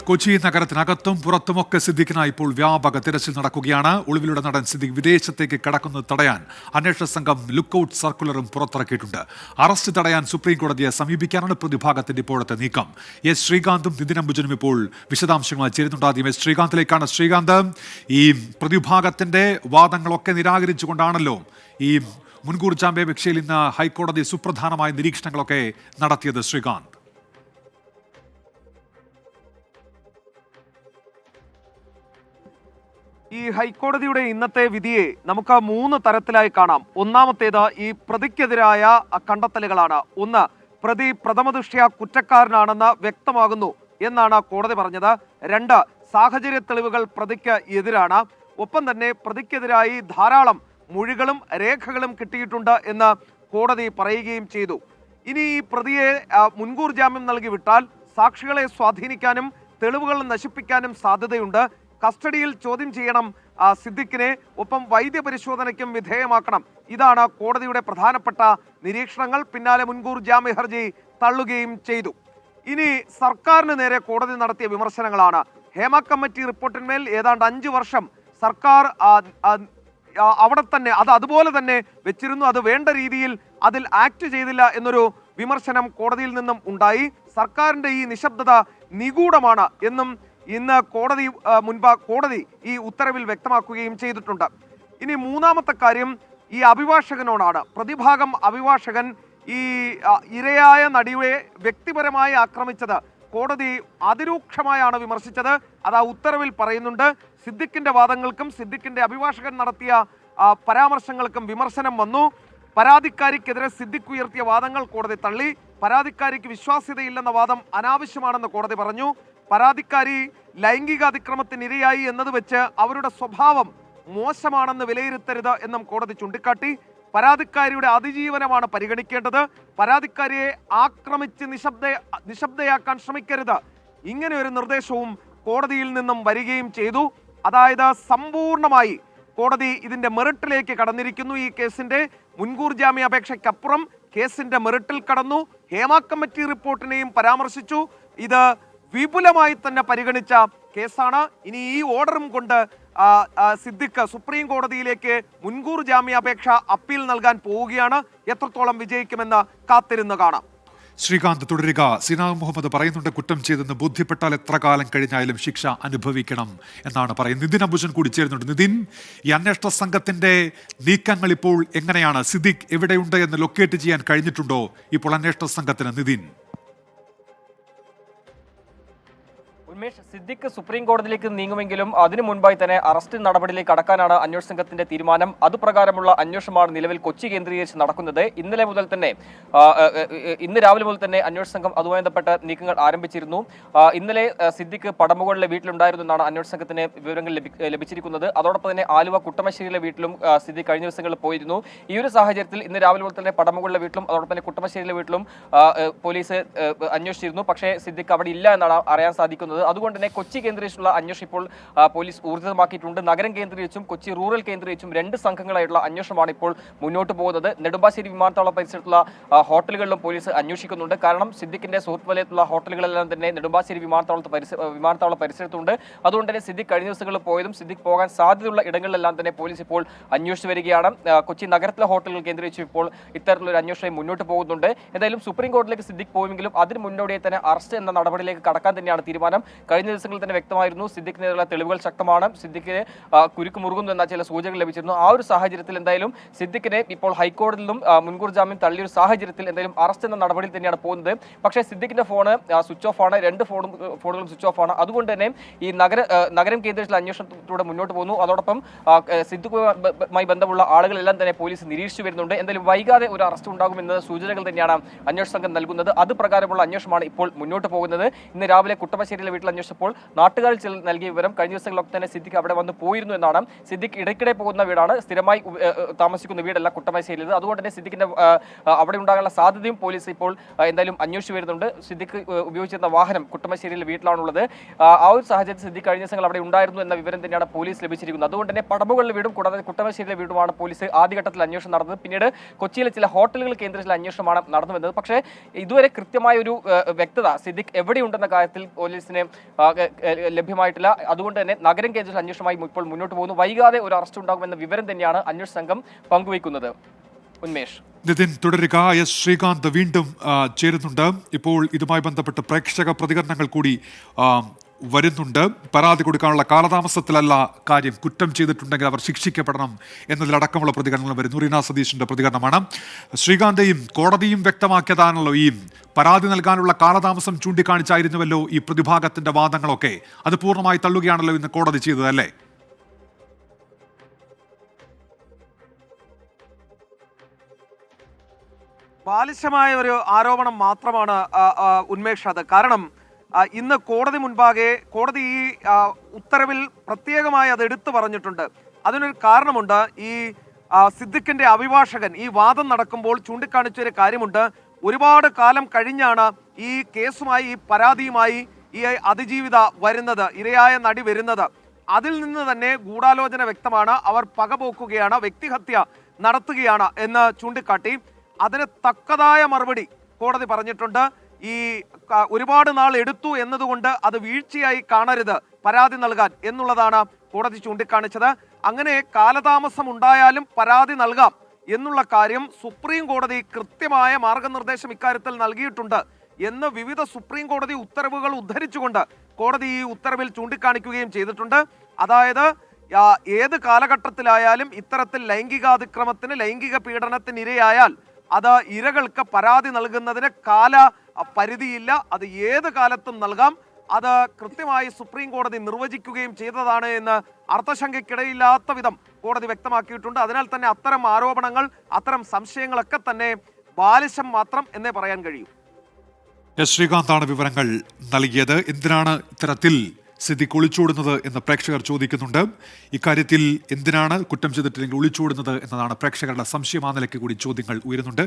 കൊച്ചി നഗരത്തിനകത്തും പുറത്തുമൊക്കെ സിദ്ദിഖിനായി ഇപ്പോൾ വ്യാപക തിരച്ചിൽ നടക്കുകയാണ്. ഒളിവിലൂടെ നടൻ സിദ്ദിഖ് വിദേശത്തേക്ക് കടക്കുന്നത് തടയാൻ അന്വേഷണ സംഘം ലുക്കൌട്ട് സർക്കുലറും പുറത്തിറക്കിയിട്ടുണ്ട്. അറസ്റ്റ് തടയാൻ സുപ്രീം കോടതിയെ സമീപിക്കാനാണ് പ്രതിഭാഗത്തിന്റെ ഇപ്പോഴത്തെ നീക്കം. എസ് ശ്രീകാന്തും നിതിൻ അംബുജനും ഇപ്പോൾ വിശദാംശങ്ങളുമായി ചേരുന്നുണ്ട്. ആദ്യം എസ് ശ്രീകാന്തിലേക്കാണ്. ശ്രീകാന്ത്, ഈ പ്രതിഭാഗത്തിന്റെ വാദങ്ങളൊക്കെ നിരാകരിച്ചുകൊണ്ടാണല്ലോ ഈ മുൻകൂർ ജാമ്യാപേക്ഷയിൽ ഇന്ന് ഹൈക്കോടതി സുപ്രധാനമായ നിരീക്ഷണങ്ങളൊക്കെ നടത്തിയത്. ശ്രീകാന്ത്, ഈ ഹൈക്കോടതിയുടെ ഇന്നത്തെ വിധിയെ നമുക്ക് 3 തരത്തിലായി കാണാം. ഒന്നാമത്തേത് ഈ പ്രതിക്കെതിരായ കണ്ടെത്തലുകളാണ്. ഒന്ന്, പ്രതി പ്രഥമദൃഷ്ട്യാ കുറ്റക്കാരനാണെന്ന് വ്യക്തമാകുന്നു എന്നാണ് കോടതി പറഞ്ഞത്. 2, സാഹചര്യ തെളിവുകൾ പ്രതിക്ക് എതിരാണ്. ഒപ്പം തന്നെ പ്രതിക്കെതിരായി ധാരാളം മൊഴികളും രേഖകളും കിട്ടിയിട്ടുണ്ട് എന്ന് കോടതി പറയുകയും ചെയ്തു. ഇനി ഈ പ്രതിയെ മുൻകൂർ ജാമ്യം നൽകി വിട്ടാൽ സാക്ഷികളെ സ്വാധീനിക്കാനും തെളിവുകൾ നശിപ്പിക്കാനും സാധ്യതയുണ്ട്. കസ്റ്റഡിയിൽ ചോദ്യം ചെയ്യണം സിദ്ദിഖിനെ, ഒപ്പം വൈദ്യപരിശോധനയ്ക്കും വിധേയമാക്കണം. ഇതാണ് കോടതിയുടെ പ്രധാനപ്പെട്ട നിരീക്ഷണങ്ങൾ. പിന്നാലെ മുൻകൂർ ജാമ്യ ഹർജി തള്ളുകയും ചെയ്തു. ഇനി സർക്കാരിന് നേരെ കോടതി നടത്തിയ വിമർശനങ്ങളാണ്. ഹേമ കമ്മിറ്റി റിപ്പോർട്ടിന്മേൽ ഏതാണ്ട് 5 വർഷം സർക്കാർ അവിടെ തന്നെ അതുപോലെ തന്നെ വെച്ചിരുന്നു. അത് വേണ്ട രീതിയിൽ അതിൽ ആക്ട് ചെയ്തില്ല എന്നൊരു വിമർശനം കോടതിയിൽ നിന്നും ഉണ്ടായി. സർക്കാരിന്റെ ഈ നിശബ്ദത നിഗൂഢമാണ് എന്നും ഇന്ന് കോടതി ഈ ഉത്തരവിൽ വ്യക്തമാക്കുകയും ചെയ്തിട്ടുണ്ട്. ഇനി മൂന്നാമത്തെ കാര്യം ഈ അഭിഭാഷകനോടാണ്. പ്രതിഭാഗം അഭിഭാഷകൻ ഈ ഇരയായ നടിയെ വ്യക്തിപരമായി ആക്രമിച്ചത് കോടതി അതിരൂക്ഷമായാണ് വിമർശിച്ചത്. അത് ആ ഉത്തരവിൽ പറയുന്നുണ്ട്. സിദ്ദിഖിന്റെ വാദങ്ങൾക്കും സിദ്ദിഖിന്റെ അഭിഭാഷകൻ നടത്തിയ പരാമർശങ്ങൾക്കും വിമർശനം വന്നു. പരാതിക്കാരിക്കെതിരെ സിദ്ദിഖ് ഉയർത്തിയ വാദങ്ങൾ കോടതി തള്ളി. പരാതിക്കാരിക്ക് വിശ്വാസ്യതയില്ലെന്ന വാദം അനാവശ്യമാണെന്ന് കോടതി പറഞ്ഞു. പരാതിക്കാരി ലൈംഗിക അതിക്രമത്തിനിരയായി എന്നത് വെച്ച് അവരുടെ സ്വഭാവം മോശമാണെന്ന് വിലയിരുത്തരുത് എന്നും കോടതി ചൂണ്ടിക്കാട്ടി. പരാതിക്കാരിയുടെ അതിജീവനമാണ് പരിഗണിക്കേണ്ടത്. പരാതിക്കാരിയെ ആക്രമിച്ച് നിശബ്ദയാക്കാൻ ശ്രമിക്കരുത്. ഇങ്ങനെ ഒരു നിർദ്ദേശവും കോടതിയിൽ നിന്നും വരികയും ചെയ്തു. അതായത് സമ്പൂർണമായി കോടതി ഇതിന്റെ മെറിറ്റിലേക്ക് കടന്നിരിക്കുന്നു. ഈ കേസിന്റെ മുൻകൂർ ജാമ്യാപേക്ഷയ്ക്കപ്പുറം കേസിന്റെ മെറിറ്റിൽ കടന്നു. ഹേമ കമ്മിറ്റി റിപ്പോർട്ടിനെയും പരാമർശിച്ചു. ഇത് വിപുലമായി തന്നെ പരിഗണിച്ച കേസാണ്. ഇനി ഈ ഓർഡറും കൊണ്ട് സിദ്ദിഖ് സുപ്രീം കോടതിയിലേക്ക് മുൻകൂർ ജാമ്യാപേക്ഷ അപ്പീൽ നൽകാൻ പോവുകയാണ്. എത്രത്തോളം വിജയിക്കുമെന്ന് കാത്തിരുന്ന് കാണാം. ശ്രീകാന്ത് തുടരുക. സിനാ മുഹമ്മദ് പറയുന്നുണ്ട്, കുറ്റം ചെയ്തെന്ന് ബോധ്യപ്പെട്ടാൽ എത്ര കാലം കഴിഞ്ഞാലും ശിക്ഷ അനുഭവിക്കണം എന്നാണ് പറയുന്നത്. നിതിൻ അംബുജൻ കൂടി ചേരുന്നുണ്ട്. നിതിൻ, ഈ അന്വേഷണ സംഘത്തിന്റെ നീക്കങ്ങൾ ഇപ്പോൾ എങ്ങനെയാണ്? സിദ്ദിഖ് എവിടെയുണ്ട് എന്ന് ലൊക്കേറ്റ് ചെയ്യാൻ കഴിഞ്ഞിട്ടുണ്ടോ ഇപ്പോൾ അന്വേഷണ സംഘത്തിന്? നിതിൻ, സിദ്ദിഖ് സുപ്രീം കോടതിയിലേക്ക് നീങ്ങുമെങ്കിലും അതിനു മുൻപായി തന്നെ അറസ്റ്റ് നടപടിയിലേക്ക് കടക്കാനാണ് അന്വേഷണ സംഘത്തിന്റെ തീരുമാനം. അതുപ്രകാരമുള്ള അന്വേഷണമാണ് നിലവിൽ കൊച്ചി കേന്ദ്രീകരിച്ച് നടക്കുന്നത്. ഇന്ന് രാവിലെ മുതൽ തന്നെ അന്വേഷണ സംഘം അതുമായി ബന്ധപ്പെട്ട നീക്കങ്ങൾ ആരംഭിച്ചിരുന്നു. ഇന്നലെ സിദ്ദിഖ് പടമുകളിലെ വീട്ടിലുണ്ടായിരുന്നു എന്നാണ് അന്വേഷണ സംഘത്തിന് വിവരങ്ങൾ ലഭിച്ചിരിക്കുന്നത്. അതോടൊപ്പം തന്നെ ആലുവ കുട്ടമശ്ശേരിയിലെ വീട്ടിലും സിദ്ദിഖ് കഴിഞ്ഞ ദിവസങ്ങളിൽ പോയിരുന്നു. ഈ ഒരു സാഹചര്യത്തിൽ ഇന്ന് രാവിലെ മുതൽ തന്നെ പടമുകളിലെ വീട്ടിലും അതോടൊപ്പം തന്നെ കുട്ടമശ്ശേരിയിലെ വീട്ടിലും പോലീസ് അന്വേഷിച്ചിരുന്നു. പക്ഷേ സിദ്ദിഖ് അവിടെ ഇല്ല എന്നാണ് അറിയാൻ സാധിക്കുന്നത്. അതുകൊണ്ട് തന്നെ കൊച്ചി കേന്ദ്രീകരിച്ചുള്ള അന്വേഷണം ഇപ്പോൾ പോലീസ് ഊർജിതമാക്കിയിട്ടുണ്ട്. നഗരം കേന്ദ്രീകരിച്ചും കൊച്ചി റൂറൽ കേന്ദ്രീകരിച്ചും 2 സംഘങ്ങളായിട്ടുള്ള അന്വേഷണമാണ് ഇപ്പോൾ മുന്നോട്ട് പോകുന്നത്. നെടുമ്പാശ്ശേരി വിമാനത്താവള പരിസരത്തുള്ള ഹോട്ടലുകളിലും പോലീസ് അന്വേഷിക്കുന്നുണ്ട്. കാരണം സിദ്ദിഖിന്റെ സുഹൃത്ത് വലയത്തിലുള്ള ഹോട്ടലുകളെല്ലാം തന്നെ നെടുമ്പാശ്ശേരി വിമാനത്താവള പരിസരത്തുണ്ട്. അതുകൊണ്ട് തന്നെ സിദ്ദിഖ് കഴിഞ്ഞ ദിവസങ്ങളിൽ പോയതും സിദ്ദിഖ് പോകാൻ സാധ്യതയുള്ള ഇടങ്ങളിലെല്ലാം തന്നെ പോലീസ് ഇപ്പോൾ അന്വേഷിച്ചു വരികയാണ്. കൊച്ചി നഗരത്തിലെ ഹോട്ടലുകൾ കേന്ദ്രീകരിച്ച് ഇപ്പോൾ ഇത്തരത്തിലൊരു അന്വേഷണം മുന്നോട്ട് പോകുന്നുണ്ട്. എന്തായാലും സുപ്രീം കോടതിയിലേക്ക് സിദ്ദിഖ് പോയെങ്കിലും അതിന് മുന്നോടിയായി തന്നെ അറസ്റ്റ് എന്ന നടപടിയിലേക്ക് കടക്കാൻ തന്നെയാണ് തീരുമാനം. കഴിഞ്ഞ ദിവസങ്ങളിൽ തന്നെ വ്യക്തമായിരുന്നു സിദ്ദിഖിനെതിരെയുള്ള തെളിവുകൾ ശക്തമാണ്, സിദ്ദിഖിന് കുരുക്ക് മുറുകുന്നു എന്ന ചില സൂചനകൾ ലഭിച്ചിരുന്നു. ആ ഒരു സാഹചര്യത്തിൽ എന്തായാലും സിദ്ദിഖിനെ ഇപ്പോൾ ഹൈക്കോടതിയിൽ നിന്നും മുൻകൂർ ജാമ്യം തള്ളിയൊരു സാഹചര്യത്തിൽ എന്തായാലും അറസ്റ്റ് എന്ന നടപടിയിൽ തന്നെയാണ് പോകുന്നത്. പക്ഷേ സിദ്ദിഖിന്റെ ഫോണ് സ്വിച്ച് ഓഫ് ആണ്. 2 ഫോണുകളും സ്വിച്ച് ഓഫ് ആണ്. അതുകൊണ്ട് തന്നെ ഈ നഗരം കേന്ദ്രീകരിച്ചുള്ള അന്വേഷണത്തിലൂടെ മുന്നോട്ട് പോകുന്നു. അതോടൊപ്പം സിദ്ദിഖുമായി ബന്ധമുള്ള ആളുകളെല്ലാം തന്നെ പോലീസ് നിരീക്ഷിച്ചു വരുന്നുണ്ട്. എന്തായാലും വൈകാതെ ഒരു അറസ്റ്റ് ഉണ്ടാകുമെന്ന സൂചനകൾ തന്നെയാണ് അന്വേഷണ സംഘം നൽകുന്നത്. അത് പ്രകാരമുള്ള അന്വേഷണമാണ് ഇപ്പോൾ മുന്നോട്ട് പോകുന്നത്. ഇന്ന് രാവിലെ കുട്ടമശ്ശേരിയിലെ വീട്ടിൽ അന്വേഷിച്ചപ്പോൾ നാട്ടുകാരിൽ നൽകിയ വിവരം കഴിഞ്ഞ ദിവസങ്ങളിലൊക്കെ തന്നെ സിദ്ദിഖ് അവിടെ വന്ന് പോയിരുന്നു എന്നാണ്. സിദ്ദിഖ് ഇടയ്ക്കിടെ പോകുന്ന വീടാണ്, സ്ഥിരമായി താമസിക്കുന്ന വീടല്ല കുട്ടമശ്ശേരിയിൽ. അതുകൊണ്ട് തന്നെ സിദ്ദിഖിന്റെ അവിടെ ഉണ്ടാകാനുള്ള സാധ്യതയും പോലീസ് ഇപ്പോൾ എന്തായാലും അന്വേഷിച്ചു വരുന്നുണ്ട്. സിദ്ദിഖ് ഉപയോഗിച്ചിരുന്ന വാഹനം കുട്ടമശ്ശേരിയിലെ വീട്ടിലാണുള്ളത്. ആ ഒരു സാഹചര്യത്തിൽ സിദ്ദിഖ് കഴിഞ്ഞ ദിവസങ്ങൾ അവിടെ ഉണ്ടായിരുന്നു എന്ന വിവരം തന്നെയാണ് പോലീസ് ലഭിച്ചിരിക്കുന്നത്. അതുകൊണ്ട് തന്നെ പടമുകളിലെ വീടും കൂടാതെ കുട്ടമശ്ശേരിയിലെ വീടുമാണ് പോലീസ് ആദ്യഘട്ടത്തിൽ അന്വേഷണം നടന്നത്. പിന്നീട് കൊച്ചിയിലെ ചില ഹോട്ടലുകൾ കേന്ദ്രീകരിച്ചുള്ള അന്വേഷണമാണ് നടന്നു വന്നത്. പക്ഷേ ഇതുവരെ കൃത്യമായ ഒരു വ്യക്തത സിദ്ദിഖ് എവിടെയുണ്ടെന്ന കാര്യത്തിൽ പോലീസിന് ലഭ്യമായിട്ടില്ല. അതുകൊണ്ട് തന്നെ നഗരം കേന്ദ്രീകരിച്ച അന്വേഷണമായി ഇപ്പോൾ മുന്നോട്ട് പോകുന്നു. വൈകാതെ ഒരു അറസ്റ്റ് ഉണ്ടാകുമെന്ന വിവരം തന്നെയാണ് അന്വേഷണ സംഘം പങ്കുവയ്ക്കുന്നത്. ഉന്മേഷ്. നിതിൻ തുടരുക. എസ് ശ്രീകാന്ത് വീണ്ടും ചേരുന്നുണ്ട്. ഇപ്പോൾ ഇതുമായി ബന്ധപ്പെട്ട് പ്രേക്ഷക പ്രതികരണങ്ങൾ കൂടി വരുന്നുണ്ട്. പരാതി കൊടുക്കാനുള്ള കാലതാമസത്തിലല്ല കാര്യം, കുറ്റം ചെയ്തിട്ടുണ്ടെങ്കിൽ അവർ ശിക്ഷിക്കപ്പെടണം എന്നതിലടക്കമുള്ള പ്രതികരണങ്ങൾ വരുന്നു. റീന സതീഷിന്റെ പ്രതികരണമാണ്. ശ്രീകാന്തെയും കോടതിയും വ്യക്തമാക്കിയതാണല്ലോ ഈ പരാതി നൽകാനുള്ള കാലതാമസം ചൂണ്ടിക്കാണിച്ചായിരുന്നുവല്ലോ ഈ പ്രതിഭാഗത്തിന്റെ വാദങ്ങളൊക്കെ. അത് പൂർണ്ണമായി തള്ളുകയാണല്ലോ ഇന്ന് കോടതി ചെയ്തത്, അല്ലേ? ബാലിശമായ ഒരു ആരോപണം മാത്രമാണ് ഉന്മേഷ് അത്. കാരണം ഇന്ന് കോടതി മുൻപാകെ കോടതി ഈ ഉത്തരവിൽ പ്രത്യേകമായി അത് എടുത്തു പറഞ്ഞിട്ടുണ്ട്. അതിനൊരു കാരണമുണ്ട്. ഈ സിദ്ദിഖിന്റെ അഭിഭാഷകൻ ഈ വാദം നടക്കുമ്പോൾ ചൂണ്ടിക്കാണിച്ചൊരു കാര്യമുണ്ട്. ഒരുപാട് കാലം കഴിഞ്ഞാണ് ഈ കേസുമായി ഈ പരാതിയുമായി ഈ അതിജീവിത വരുന്നത്, ഇരയായ നടി വരുന്നത്. അതിൽ നിന്ന് തന്നെ ഗൂഢാലോചന വ്യക്തമാണ്. അവർ പകപോക്കുകയാണ്, വ്യക്തിഹത്യ നടത്തുകയാണ് എന്ന് ചൂണ്ടിക്കാട്ടി അതിന് തക്കതായ മറുപടി കോടതി പറഞ്ഞിട്ടുണ്ട്. ഈ ഒരുപാട് നാൾ എടുത്തു എന്നതുകൊണ്ട് അത് വീഴ്ചയായി കാണരുത് പരാതി നൽകാൻ എന്നുള്ളതാണ് കോടതി ചൂണ്ടിക്കാണിച്ചത്. അങ്ങനെ കാലതാമസം ഉണ്ടായാലും പരാതി നൽകാം എന്നുള്ള കാര്യം സുപ്രീം കോടതി കൃത്യമായ മാർഗനിർദ്ദേശം ഇക്കാര്യത്തിൽ നൽകിയിട്ടുണ്ട് എന്ന് വിവിധ സുപ്രീം കോടതി ഉത്തരവുകൾ ഉദ്ധരിച്ചുകൊണ്ട് കോടതി ഈ ഉത്തരവിൽ ചൂണ്ടിക്കാണിക്കുകയും ചെയ്തിട്ടുണ്ട്. അതായത് ഏത് കാലഘട്ടത്തിലായാലും ഇത്തരത്തിൽ ലൈംഗികാതിക്രമത്തിന്, ലൈംഗിക പീഡനത്തിന് ഇരയായാൽ അത് ഇരകൾക്ക് പരാതി നൽകുന്നതിന് കാല പരിധിയില്ല, അത് ഏത് കാലത്തും നൽകാം. അത് കൃത്യമായി സുപ്രീം കോടതി നിർവചിക്കുകയും ചെയ്തതാണ് എന്ന് അർത്ഥശങ്കയ്ക്കിടയില്ലാത്ത വിധം കോടതി വ്യക്തമാക്കിയിട്ടുണ്ട്. അതിനാൽ തന്നെ അത്തരം ആരോപണങ്ങൾ, അത്തരം സംശയങ്ങളൊക്കെ തന്നെ ബാലിശം മാത്രം എന്നേ പറയാൻ കഴിയൂ. എസ് ശ്രീകാന്താണ് വിവരങ്ങൾ നൽകിയത്. എന്തിനാണ് ഇത്തരത്തിൽ സിദ്ദിഖ് ഒളിച്ചോടുന്നത് എന്ന് പ്രേക്ഷകർ ചോദിക്കുന്നുണ്ട്. ഇക്കാര്യത്തിൽ എന്തിനാണ് കുറ്റം ചെയ്തിട്ടില്ലെങ്കിൽ ഒളിച്ചോടുന്നത് എന്നതാണ് പ്രേക്ഷകരുടെ സംശയം. ആ നിലയ്ക്ക് കൂടി ചോദ്യങ്ങൾ ഉയരുന്നുണ്ട്.